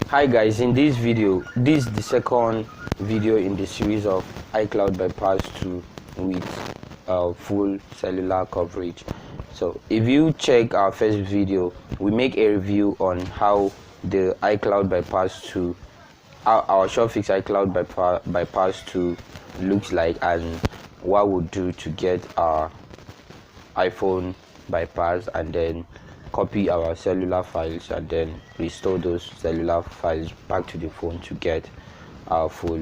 Hi guys, in this video, this is the second video in the series of iCloud bypass 2 with full cellular coverage. So if you check our first video, we make a review on how the iCloud bypass 2, our OurshopFix iCloud bypass 2 looks like, and what we'll do to get our iPhone bypass and then copy our cellular files and then restore those cellular files back to the phone to get our full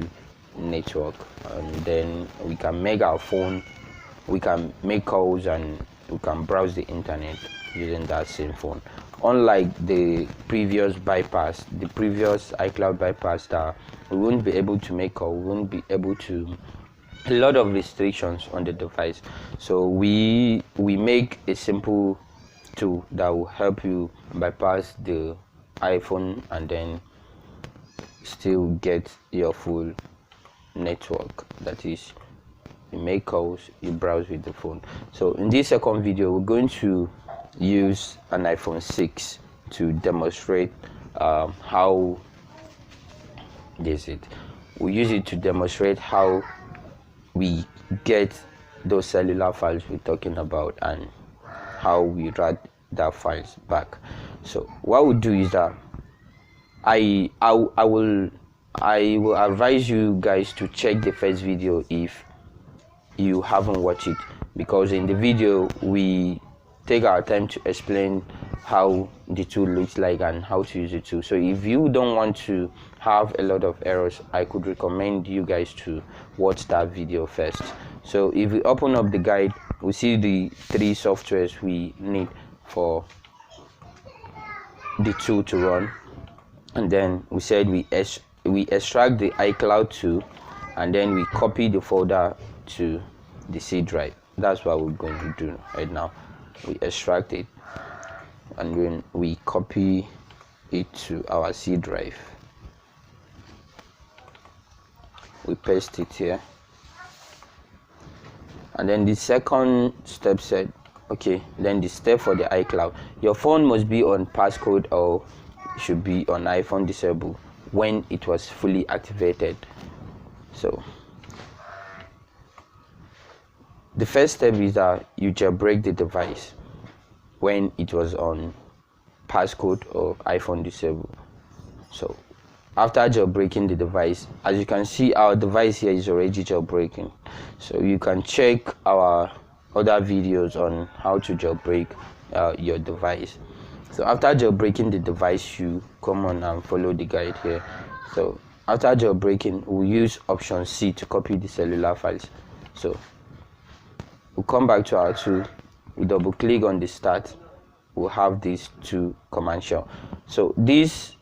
network, and then we can make our phone, we can make calls and we can browse the internet using that same phone. Unlike the previous bypass, the previous iCloud bypass, that we won't be able to make calls, we won't be able to, a lot of restrictions on the device. So we make a simple tool that will help you bypass the iPhone and then still get your full network. That is, you make calls, you browse with the phone. So in this second video, we're going to use an iPhone 6 to demonstrate how we use it to demonstrate how we get those cellular files we're talking about and how we write that files back. So what we'll do is that I will advise you guys to check the first video if you haven't watched it, because in the video we take our time to explain how the tool looks like and how to use the tool. So if you don't want to have a lot of errors, I could recommend you guys to watch that video first. So if we open up the guide, we see the 3 softwares we need for the tool to run, and then we said we extract the iCloud tool and then we copy the folder to the C drive. That's what we're going to do right now. We extract it and then we copy it to our C drive. We paste it here, and then the second step said, okay, then the step for the iCloud, your phone must be on passcode or should be on iPhone disable when it was fully activated. So the first step is that you jailbreak the device when it was on passcode or iPhone disable. So after jailbreaking the device, as you can see, our device here is already jailbreaking. So you can check our other videos on how to jailbreak your device. So after jailbreaking the device, you come on and follow the guide here. So after jailbreaking, we'll use option C to copy the cellular files. So we'll come back to our tool, we double click on the start, we'll have these 2 command shell. So this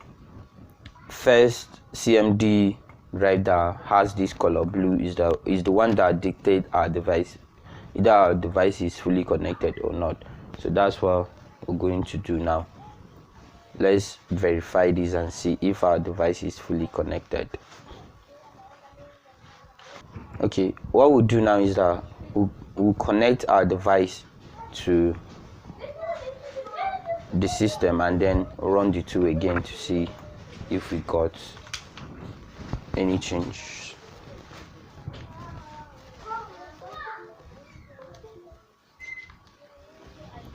first CMD drive that has this color blue is the one that dictates our device, either our device is fully connected or not. So that's what we're going to do now. Let's verify this and see if our device is fully connected. Okay, what we'll do now is that we'll connect our device to the system and then run the tool again to see if we got any change.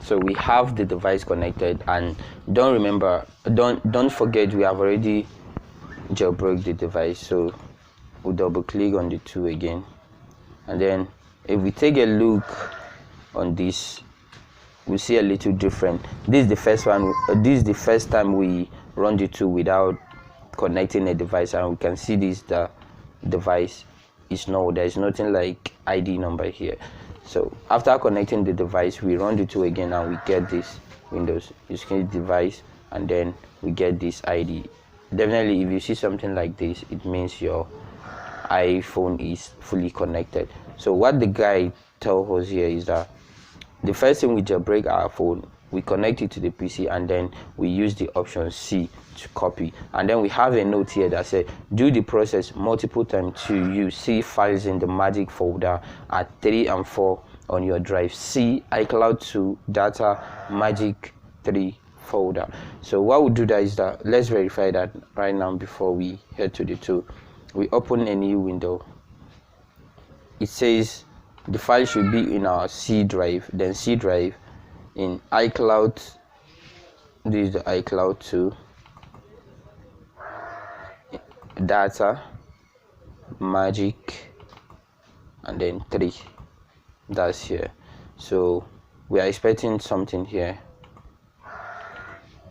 So we have the device connected, and don't forget we have already jailbroke the device. So we'll double click on the tool again, and then if we take a look on this, we see a little different. This is the first one. This is the first time we run the tool without connecting a device, and we can see this, the device is no, there is nothing like ID number here. So after connecting the device, we run the tool again and we get this Windows. You scan the device and then we get this ID. Definitely, if you see something like this, it means your iPhone is fully connected. So what the guy tells us here is that the first thing, we jailbreak our phone, we connect it to the PC, and then we use the option C to copy. And then we have a note here that says, do the process multiple times till you see files in the magic folder at 3 and 4 on your drive. See iCloud 2 data magic 3 folder. So what we'll do that is that let's verify that right now before we head to the tool. We open a new window. It says the file should be in our C drive, then C drive in iCloud. This is the iCloud 2, data, magic, and then 3. That's here. So we are expecting something here.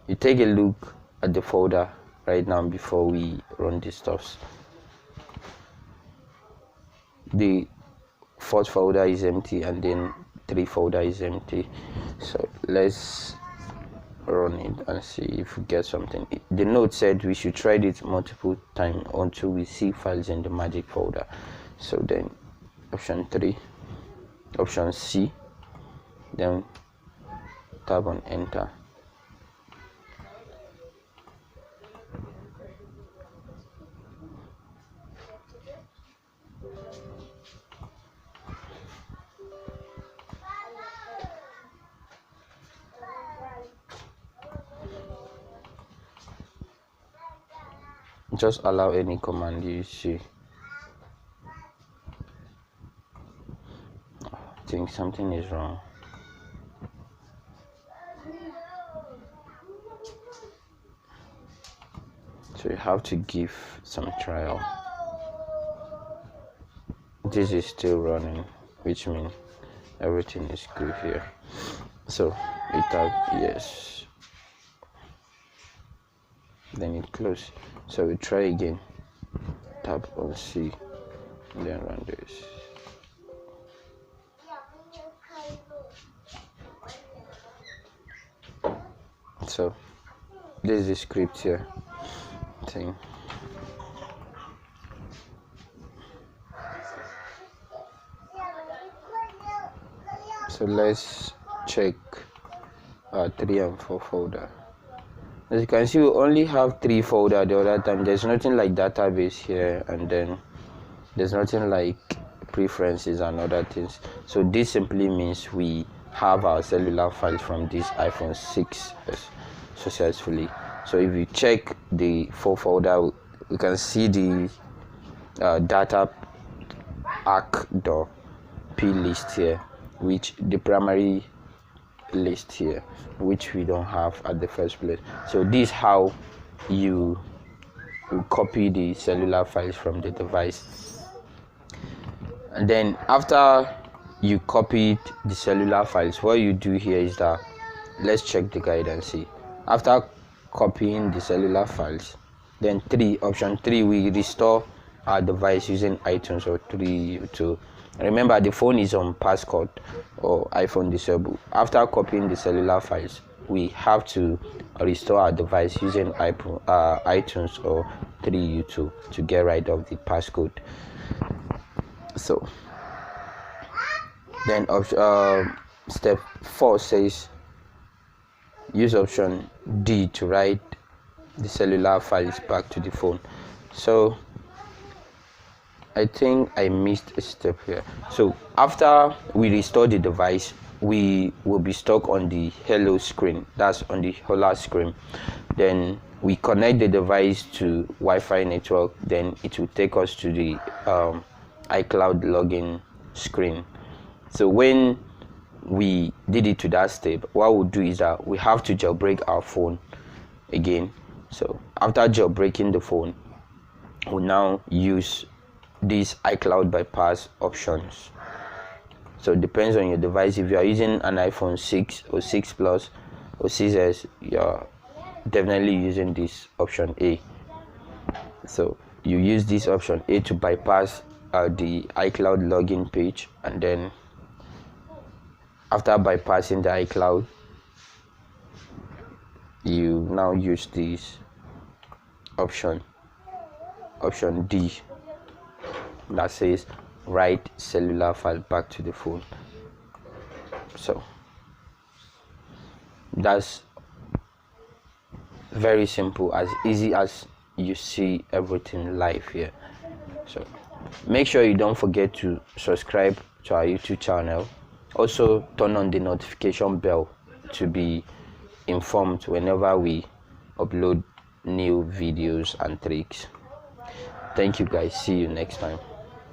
You take a look at the folder right now before we run these stuffs. The 4th folder is empty and then 3 folder is empty. So let's run it and see if we get something. The note said we should try it multiple times until we see files in the magic folder. So then option 3, option C, then tap on enter. Just allow any command you see. I think something is wrong. So you have to give some trial. This is still running, which means everything is good here. So we tap yes, then it close. So we try again, tap on C, then run this. So this is the script here thing. So let's check 3 and 4 folder. As you can see, we only have 3 folder the other time. There's nothing like database here, and then there's nothing like preferences and other things. So this simply means we have our cellular files from this iPhone 6 successfully. So if you check the 4 folder, we can see the data arc.p list here, which the primary list here, which we don't have at the first place. So this is how you copy the cellular files from the device. And then after you copied the cellular files, what you do here is that let's check the guide and see. After copying the cellular files, then option 3, we restore our device using iTunes or 3 to remember the phone is on passcode or iPhone disable. After copying the cellular files, we have to restore our device using iTunes or 3U2 to get rid of the passcode. So then step 4 says use option D to write the cellular files back to the phone. So I think I missed a step here. So after we restore the device, we will be stuck on the hello screen, that's on the Hello screen. Then we connect the device to Wi-Fi network, then it will take us to the iCloud login screen. So when we did it to that step, what we'll do is that we have to jailbreak our phone again. So after jailbreaking the phone, we'll now use these iCloud bypass options. So it depends on your device. If you are using an iPhone 6 or 6 Plus or 6s, you're definitely using this option A. So you use this option A to bypass the iCloud login page, and then after bypassing the iCloud, you now use this option D that says write cellular file back to the phone. So that's very simple, as easy as you see everything live here. So make sure you don't forget to subscribe to our YouTube channel. Also turn on the notification bell to be informed whenever we upload new videos and tricks. Thank you guys, see you next time.